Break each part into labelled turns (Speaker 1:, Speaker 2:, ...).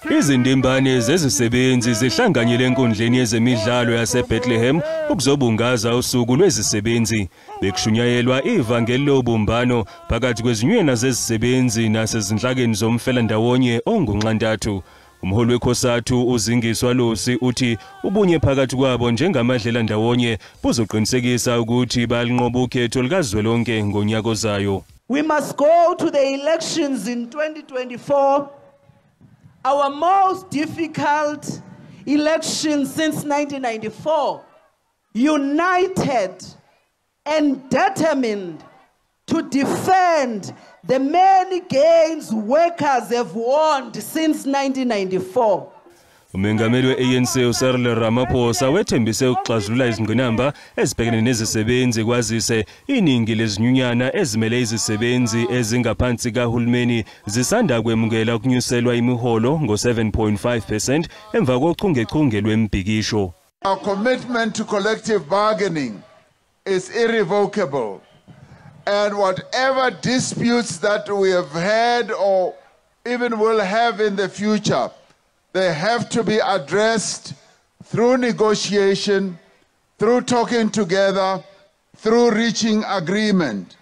Speaker 1: Izindimbane zezisebenzi zihlanganyele enkundleni yezemidlalo yaseBethlehem ukuzobungaza usuku lwezisebenzi. Bekushunyayelwa ivangeli lobumbano phakathi kwezinyunyana zezisebenzi nasezinhlakeni zomfelandawonye ongunxantathu. Umholi wekhosathu uzingiswa Lusi uthi ubunye phakathi kwabo njengamadlela ndawonye buzoqinisekisa ukuthi balinqoba ukhetho likazwelonke ngonyaka ozayo.
Speaker 2: We must go to the elections in 2024. Our most difficult election since 1994, united and determined to defend the many gains workers have won since 1994.
Speaker 1: Umengameli we-ANC uCyril Ramaphosa wethembise ukuxazulula izingqinamba ezibhekene nezisebenzi kwazise iningi lezinyunyana ezimele izisebenzi ezingaphansi kahulumeni zisanda kwemukela ukunyuselwa imiholo ngo-7.5% emva kochungechunge lwembhikisho.
Speaker 3: Our commitment to collective bargaining is irrevocable, and whatever disputes that we have had or even will have in the future, they have to be addressed through negotiation, through talking together, through reaching agreement.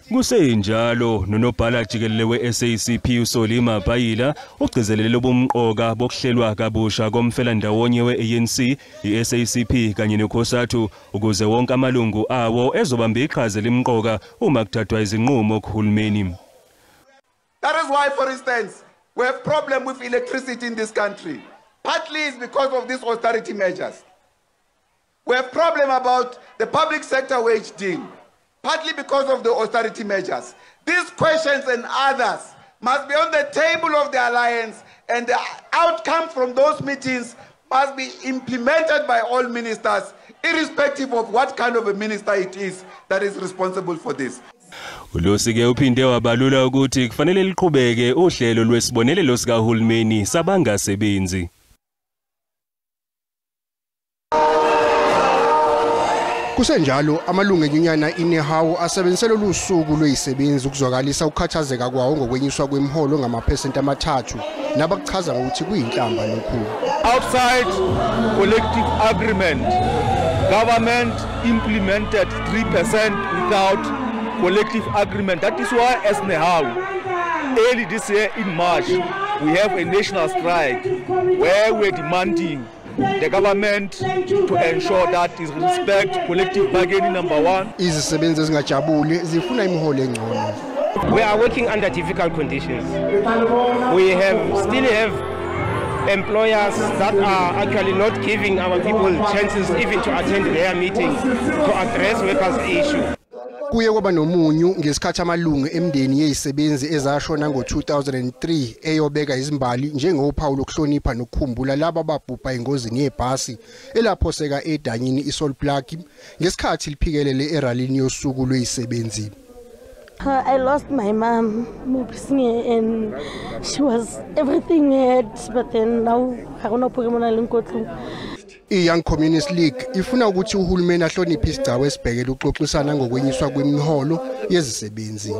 Speaker 1: Kusenjalo nonobhala jikelele we-SABC uSolima Bhayila ugcizelele ubumqoka bokuhlelwa kabusha komfelandawonye we-ANC, i-SABC kanye nekhosathu ukuze wonke amalungu awo ezobamba iqhaza limqoka uma kuthathwa izinqumo kuhulumeni.
Speaker 4: That is why, for instance, we have problem with electricity in this country. Partly is because of these austerity measures. We have problem about the public sector wage deal. Partly because of the austerity measures. These questions and others must be on the table of the alliance, and the outcome from those meetings must be implemented by all ministers, irrespective of what kind of a minister it is that is responsible for this.
Speaker 1: Ulosi ke uphinde wabalula ukuthi kufanele liqhubeke uhlelo lwesibonelelo sikahulumeni sabangasebenzi.
Speaker 5: Kusenjalo amalungu enyunyana e-Nehawu asebenzisela lusuku lwezisebenzi ukuzwakalisa ukukhathazeka kwawo ngokwenyuswa kwemiholo ngamaphesenti amathathu nabakuchaza ngokuthi kuyinhlamba lokhulu.
Speaker 6: Outside collective agreement, government implemented 3% without collective agreement. That is why as Nehawu, early this year in March, we have a national strike where we're demanding the government to ensure that is respect collective bargaining number 1.
Speaker 5: Izisebenzi ezingajabule zifuna imiholo engcono.
Speaker 7: We are working under difficult conditions. We still have employers that are actually not giving our people chances even to attend their meetings to address workers' issue.
Speaker 5: Kuye kwaba nomunyu ngesikhathi amalungu emndeni yezisebenzi ezashona ngo-2003 eyobeka izimbali njengophawu lokuhlonipha nokukhumbula laba ababhubha engozini yebhasi elaphoseka edanyini iSolplaki ngesikhathi liphikelele eralini yosuku lwezisebenzi.
Speaker 8: I lost my mom, and she was everything we had, but then now I don't know.
Speaker 5: I-Young Communist League ifuna ukuthi uhulumeni ahloniphe isigcawu esibhekele ukuxoxisana ngokwenyuswa kwemiholo yezisebenzi.